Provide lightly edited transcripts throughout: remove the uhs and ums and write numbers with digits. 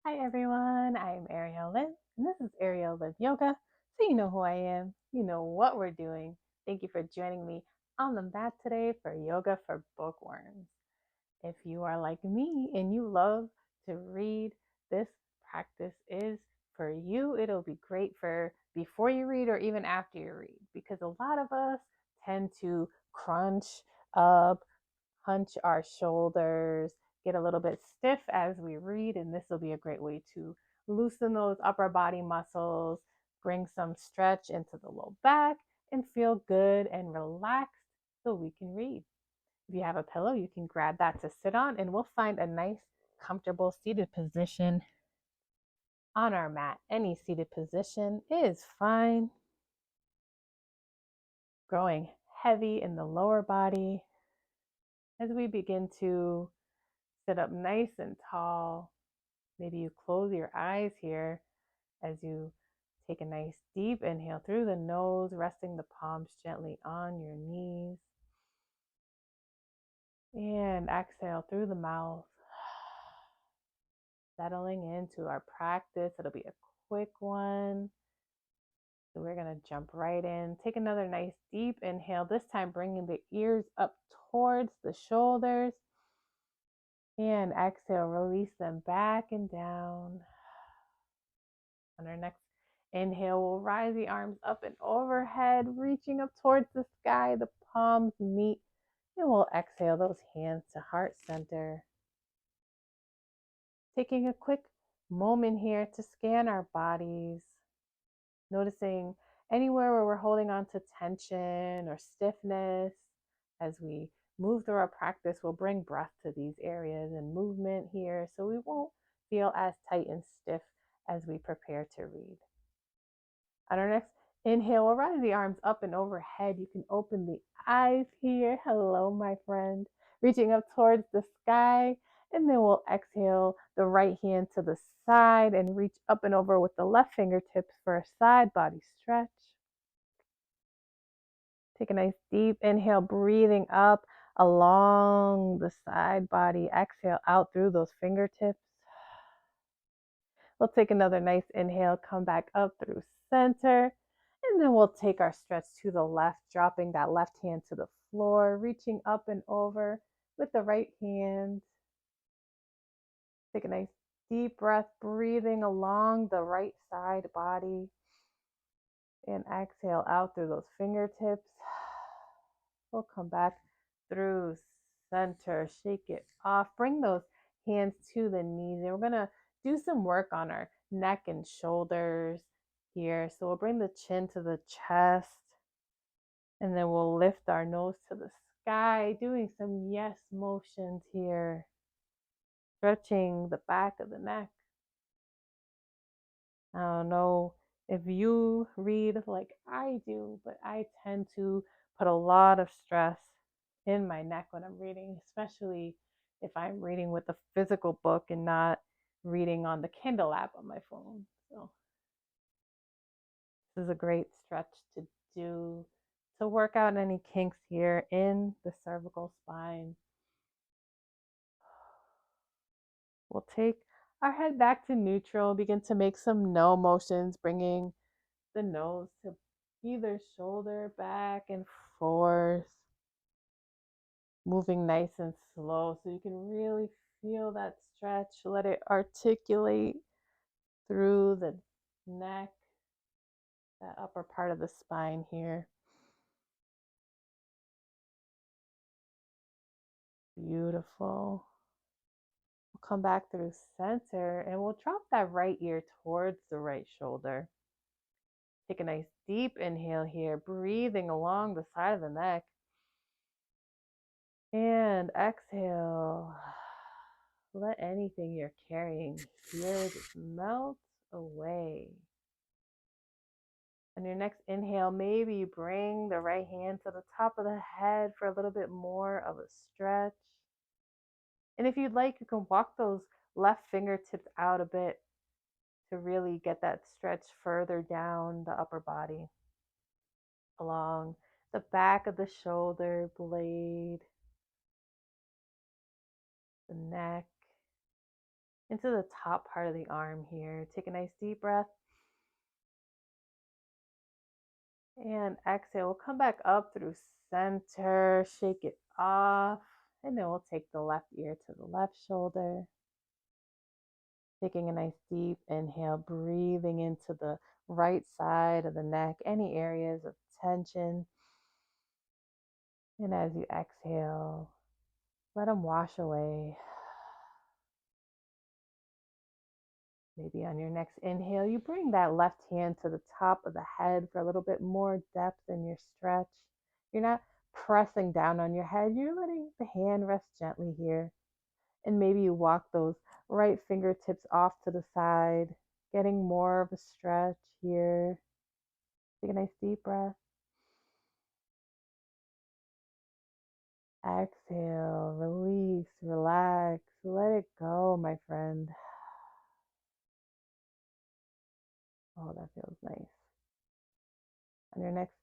Hi everyone, I'm Ariel Liv, and this is Ariel Liv Yoga. So you know who I am, you know what we're doing. Thank you for joining me on the mat today for Yoga for Bookworms. If you are like me and you love to read, this practice is for you. It'll be great for before you read or even after you read, because a lot of us tend to crunch up, hunch our shoulders, get a little bit stiff as we read, and this will be a great way to loosen those upper body muscles, bring some stretch into the low back, and feel good and relaxed so we can read. If you have a pillow, you can grab that to sit on, and we'll find a nice, comfortable seated position on our mat. Any seated position is fine. Growing heavy in the lower body as we begin to sit up nice and tall. Maybe you close your eyes here as you take a nice deep inhale through the nose, resting the palms gently on your knees. And exhale through the mouth, settling into our practice. It'll be a quick one. So we're going to jump right in. Take another nice deep inhale, this time bringing the ears up towards the shoulders. And exhale, release them back and down. On our next inhale, we'll rise the arms up and overhead, reaching up towards the sky. The palms meet, and we'll exhale those hands to heart center. Taking a quick moment here to scan our bodies, noticing anywhere where we're holding on to tension or stiffness. As we move through our practice, we'll bring breath to these areas and movement here so we won't feel as tight and stiff as we prepare to read. On our next inhale, we'll rise the arms up and overhead. You can open the eyes here. Hello, my friend. Reaching up towards the sky. And then we'll exhale the right hand to the side and reach up and over with the left fingertips for a side body stretch. Take a nice deep inhale, breathing up along the side body. Exhale out through those fingertips. We'll take another nice inhale, come back up through center, and then we'll take our stretch to the left, dropping that left hand to the floor, reaching up and over with the right hand. Take a nice deep breath, breathing along the right side body, and exhale out through those fingertips. We'll come back through center, shake it off, bring those hands to the knees, and we're going to do some work on our neck and shoulders here. So we'll bring the chin to the chest, and then we'll lift our nose to the sky, doing some yes motions here, stretching the back of the neck. I don't know if you read like I do, but I tend to put a lot of stress in my neck when I'm reading, especially if I'm reading with a physical book and not reading on the Kindle app on my phone. So this is a great stretch to do to work out any kinks here in the cervical spine. We'll take our head back to neutral, begin to make some no motions, bringing the nose to either shoulder, back and forth, moving nice and slow so you can really feel that stretch. Let it articulate through the neck, that upper part of the spine here. Beautiful. We'll come back through center and we'll drop that right ear towards the right shoulder. Take a nice deep inhale here, breathing along the side of the neck. And exhale. Let anything you're carrying here just melt away. On your next inhale, maybe you bring the right hand to the top of the head for a little bit more of a stretch. And if you'd like, you can walk those left fingertips out a bit to really get that stretch further down the upper body, along the back of the shoulder blade, the neck, into the top part of the arm here. Take a nice deep breath. And exhale. We'll come back up through center, shake it off. And then we'll take the left ear to the left shoulder. Taking a nice deep inhale, breathing into the right side of the neck, any areas of tension. And as you exhale, let them wash away. Maybe on your next inhale, you bring that left hand to the top of the head for a little bit more depth in your stretch. You're not pressing down on your head, you're letting the hand rest gently here. And maybe you walk those right fingertips off to the side, getting more of a stretch here. Take a nice deep breath. Exhale, release, relax, let it go, my friend. Oh, that feels nice. On your next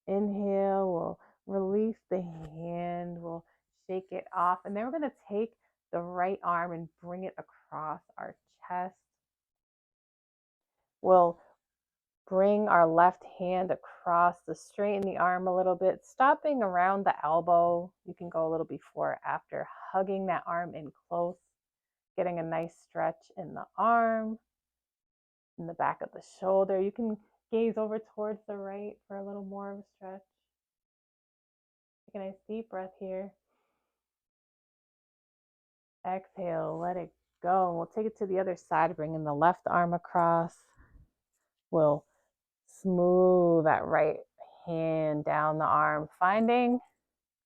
inhale, we'll release the hand, we'll shake it off, and then we're going to take the right arm and bring it across our chest. We'll bring our left hand across to straighten the arm a little bit, stopping around the elbow. You can go a little before or after, hugging that arm in close, getting a nice stretch in the arm, in the back of the shoulder. You can gaze over towards the right for a little more of a stretch. Take a nice deep breath here. Exhale, let it go. We'll take it to the other side, bringing the left arm across. We'll smooth that right hand down the arm, finding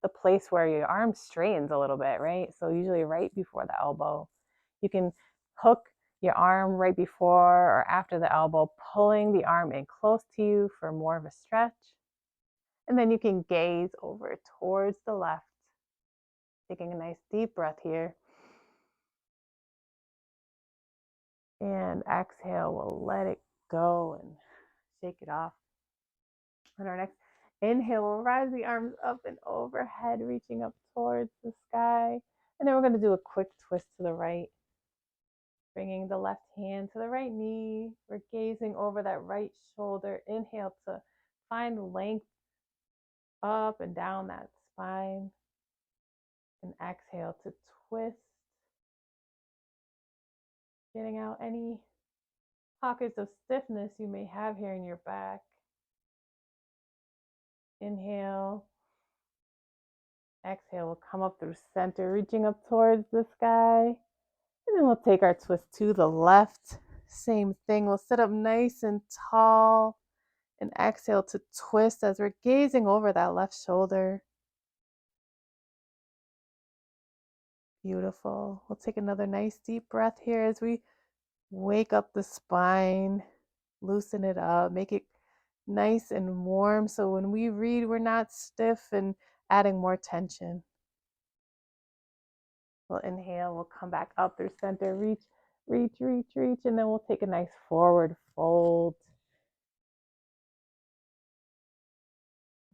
the place where your arm straightens a little bit, right? So usually right before the elbow. You can hook your arm right before or after the elbow, pulling the arm in close to you for more of a stretch. And then you can gaze over towards the left, taking a nice deep breath here. And exhale, we'll let it go and shake it off. On our next inhale, we'll rise the arms up and overhead, reaching up towards the sky. And then we're going to do a quick twist to the right, bringing the left hand to the right knee. We're gazing over that right shoulder. Inhale to find length up and down that spine. And exhale to twist, getting out any pockets of stiffness you may have here in your back. Inhale. Exhale, we'll come up through center, reaching up towards the sky. And then we'll take our twist to the left. Same thing, we'll sit up nice and tall. And exhale to twist as we're gazing over that left shoulder. Beautiful. We'll take another nice deep breath here as we wake up the spine, loosen it up, make it nice and warm so when we read, we're not stiff and adding more tension. We'll inhale, we'll come back up through center, reach, reach, reach, reach, and then we'll take a nice forward fold.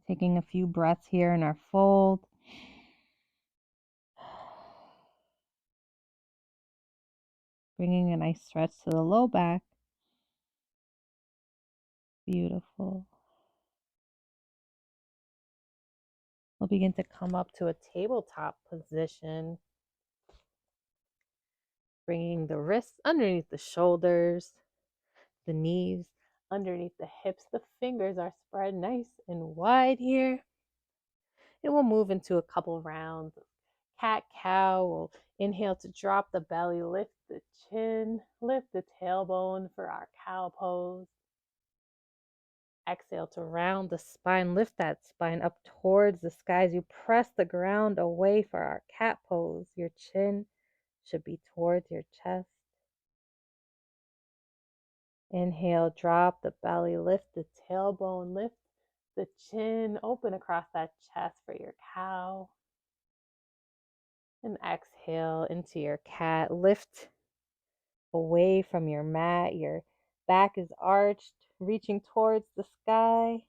Taking a few breaths here in our fold. Bringing a nice stretch to the low back. Beautiful. We'll begin to come up to a tabletop position. Bringing the wrists underneath the shoulders, the knees underneath the hips. The fingers are spread nice and wide here. And we'll move into a couple rounds of cat-cow. We'll inhale to drop the belly, lift the chin, lift the tailbone for our cow pose. Exhale to round the spine, lift that spine up towards the sky as you press the ground away for our cat pose. Your chin should be towards your chest. Inhale, drop the belly, lift the tailbone, lift the chin, open across that chest for your cow. And exhale into your cat. Lift away from your mat. Your back is arched, reaching towards the sky.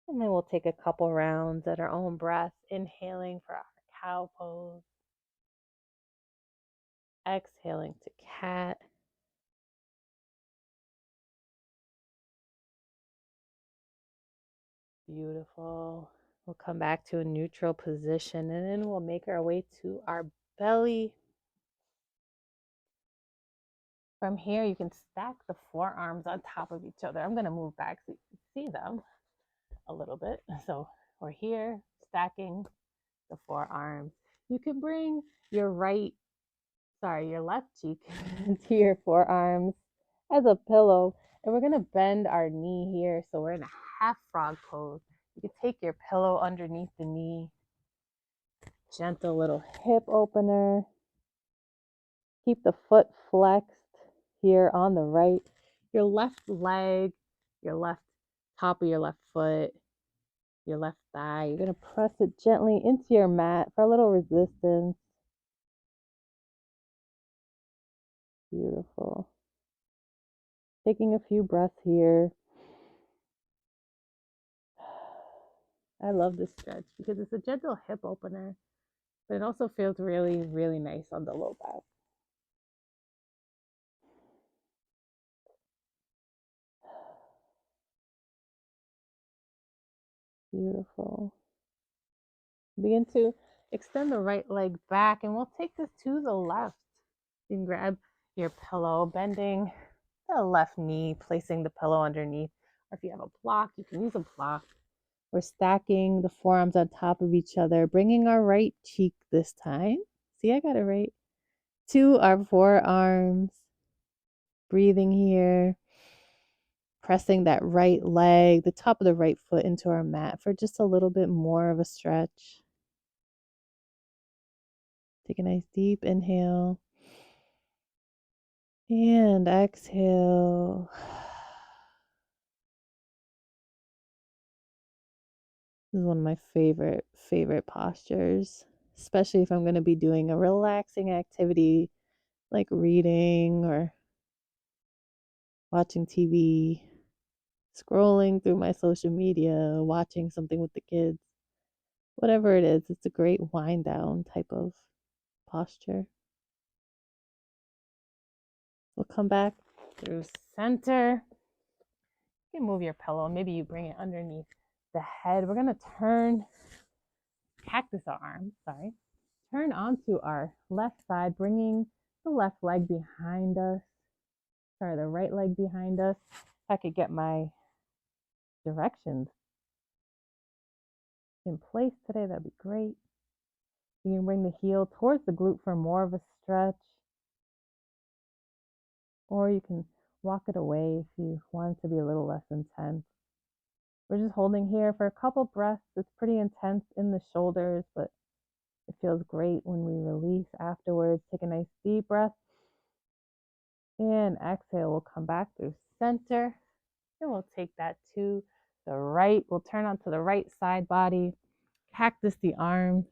And then we'll take a couple rounds at our own breath, inhaling for our cow pose. exhaling to cat. Beautiful. We'll come back to a neutral position and then we'll make our way to our belly. From here, you can stack the forearms on top of each other. I'm going to move back so you can see them a little bit. So we're here stacking the forearms. You can bring your your left cheek to your forearms as a pillow. And we're going to bend our knee here. So we're in a half frog pose. You can take your pillow underneath the knee. Gentle little hip opener. Keep the foot flexed here on the right. Your left leg, your left top of your left foot, your left thigh. You're going to press it gently into your mat for a little resistance. Beautiful. Taking a few breaths here. I love this stretch because it's a gentle hip opener, but it also feels really, really nice on the low back. Beautiful. Begin to extend the right leg back, and we'll take this to the left. You can grab your pillow, bending the left knee, placing the pillow underneath. Or if you have a block, you can use a block. We're stacking the forearms on top of each other, bringing our right cheek this time. See, I got it right. To our forearms. Breathing here. Pressing that right leg, the top of the right foot into our mat for just a little bit more of a stretch. Take a nice deep inhale. And exhale. This is one of my favorite postures, especially if I'm going to be doing a relaxing activity like reading or watching TV, scrolling through my social media, watching something with the kids. Whatever it is, it's a great wind down type of posture. We'll come back through center. You can move your pillow. Maybe you bring it underneath the head. We're going to turn cactus arm, turn onto our left side, bringing the left leg behind us. The right leg behind us. If I could get my directions in place today, that'd be great. You can bring the heel towards the glute for more of a stretch, or you can walk it away if you want it to be a little less intense. We're just holding here for a couple breaths. It's pretty intense in the shoulders, but it feels great when we release afterwards. Take a nice deep breath. And exhale, we'll come back through center. And we'll take that to the right. We'll turn onto the right side body. Cactus the arm.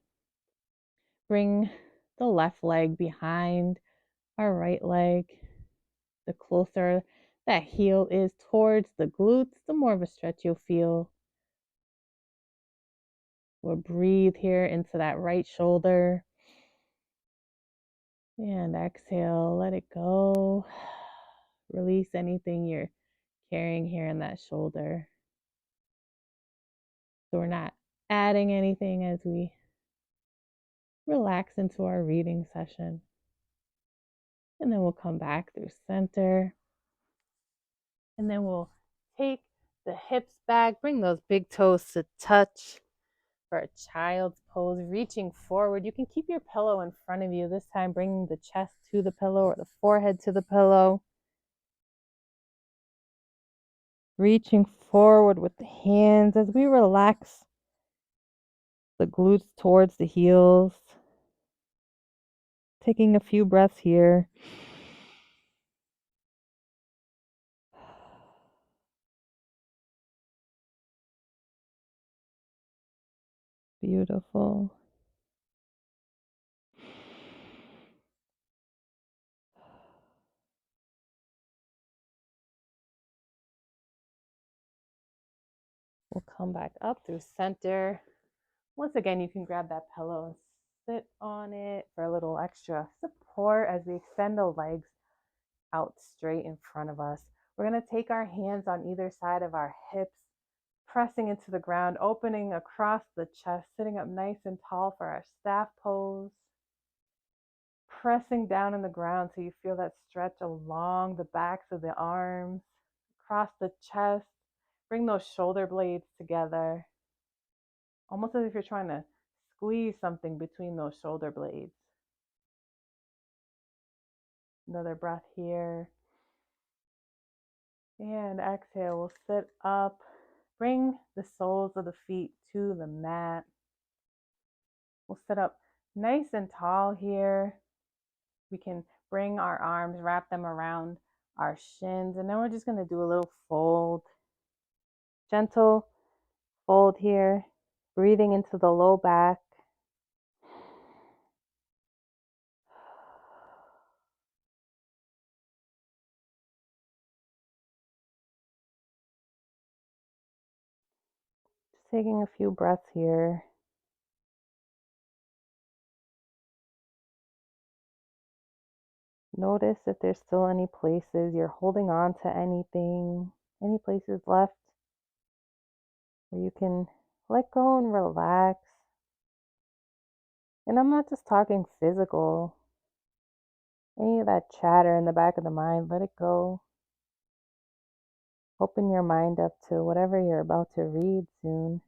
Bring the left leg behind our right leg. The closer that heel is towards the glutes, the more of a stretch you'll feel. We'll breathe here into that right shoulder. And exhale, let it go. Release anything you're carrying here in that shoulder. So we're not adding anything as we relax into our reading session. And then we'll come back through center. And then we'll take the hips back, bring those big toes to touch for a child's pose, reaching forward. You can keep your pillow in front of you, this time bringing the chest to the pillow or the forehead to the pillow. Reaching forward with the hands as we relax the glutes towards the heels. Taking a few breaths here. Beautiful. We'll come back up through center. Once again, you can grab that pillow and sit on it for a little extra support. support as we extend the legs out straight in front of us. We're going to take our hands on either side of our hips, pressing into the ground, opening across the chest, sitting up nice and tall for our staff pose. Pressing down in the ground so you feel that stretch along the backs of the arms, across the chest. Bring those shoulder blades together, almost as if you're trying to squeeze something between those shoulder blades. Another breath here. And exhale, we'll sit up. Bring the soles of the feet to the mat. We'll sit up nice and tall here. We can bring our arms, wrap them around our shins, and then we're just going to do a little fold. Gentle fold here, breathing into the low back. Just taking a few breaths here. Notice if there's still any places you're holding on to anything, any places left where you can let go and relax. And I'm not just talking physical. Any of that chatter in the back of the mind, let it go. Open your mind up to whatever you're about to read soon.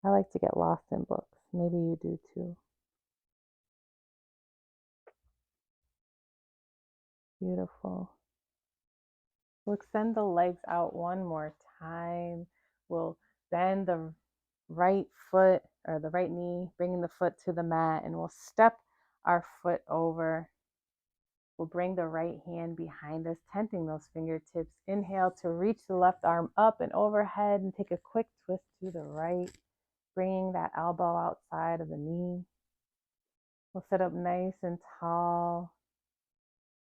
I like to get lost in books. Maybe you do too. Beautiful. We'll extend the legs out one more time. We'll bend the right foot or the right knee, bringing the foot to the mat, and we'll step our foot over. We'll bring the right hand behind us, tenting those fingertips. Inhale to reach the left arm up and overhead and take a quick twist to the right, bringing that elbow outside of the knee. We'll sit up nice and tall.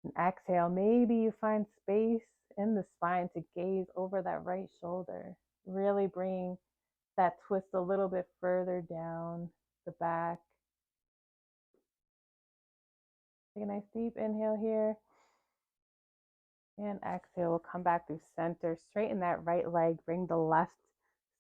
And exhale, maybe you find space in the spine to gaze over that right shoulder, really bringing that twist a little bit further down the back. Take a nice deep inhale here. And exhale, we'll come back through center. Straighten that right leg. Bring the left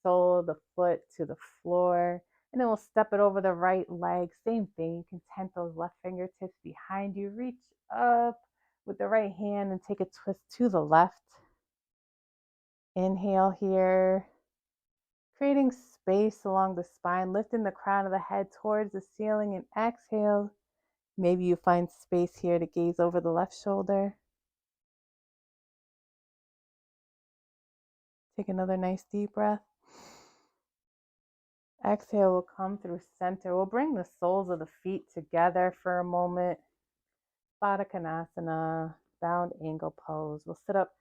sole of the foot to the floor. And then we'll step it over the right leg. Same thing. You can tent those left fingertips behind you. Reach up with the right hand and take a twist to the left. Inhale here. Creating space along the spine. Lifting the crown of the head towards the ceiling. And exhale. Maybe you find space here to gaze over the left shoulder. Take another nice deep breath. Exhale, we'll come through center. We'll bring the soles of the feet together for a moment. Baddha Konasana, bound angle pose. We'll sit up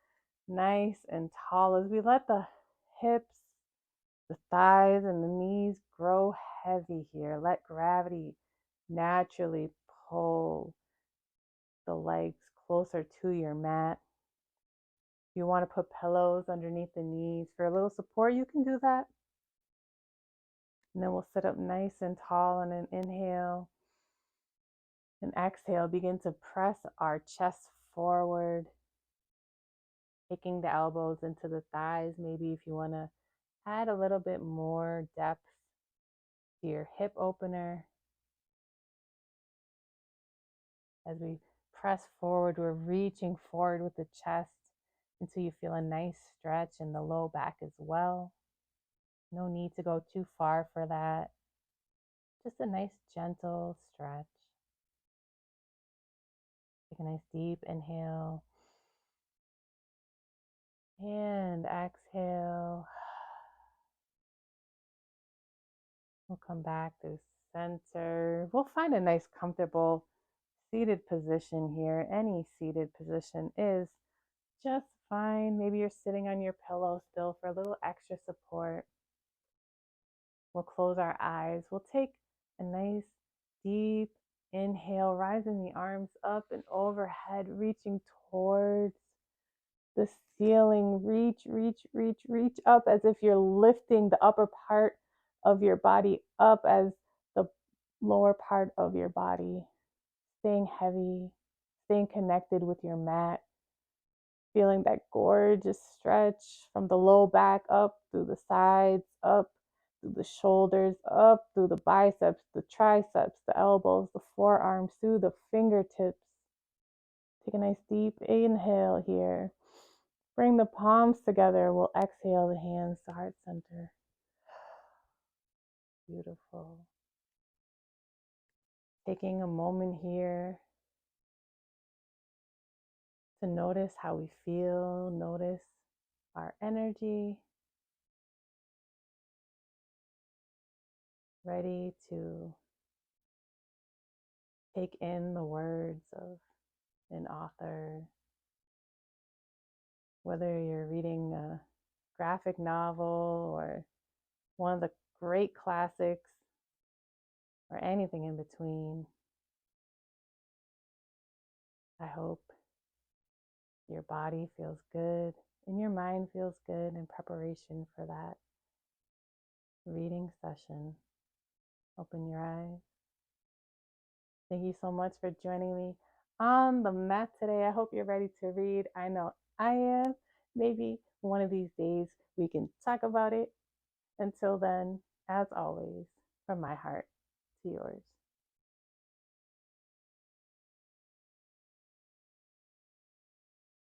nice and tall as we let the hips, the thighs, and the knees grow heavy here. Let gravity naturally pull the legs closer to your mat. If you want to put pillows underneath the knees for a little support, you can do that. And then we'll sit up nice and tall on an inhale. And exhale, begin to press our chest forward, taking the elbows into the thighs. Maybe if you want to add a little bit more depth to your hip opener. As we press forward, we're reaching forward with the chest until you feel a nice stretch in the low back as well. No need to go too far for that. Just a nice gentle stretch. Take a nice deep inhale. And exhale. We'll come back to center. We'll find a nice comfortable seated position here. Any seated position is just fine. Maybe you're sitting on your pillow still for a little extra support. We'll close our eyes. We'll take a nice deep inhale, rising the arms up and overhead, reaching towards the ceiling. Reach up as if you're lifting the upper part of your body up as the lower part of your body, staying heavy, staying connected with your mat, feeling that gorgeous stretch from the low back up through the sides, up through the shoulders, up through the biceps, the triceps, the elbows, the forearms, through the fingertips. Take a nice deep inhale here. Bring the palms together. We'll exhale the hands to heart center. Beautiful. Taking a moment here to notice how we feel, notice our energy, ready to take in the words of an author, whether you're reading a graphic novel or one of the great classics or anything in between. I hope your body feels good and your mind feels good in preparation for that reading session. Open your eyes. Thank you so much for joining me on the mat today. I hope you're ready to read. I know I am. Maybe one of these days we can talk about it. Until then, as always, from my heart to yours.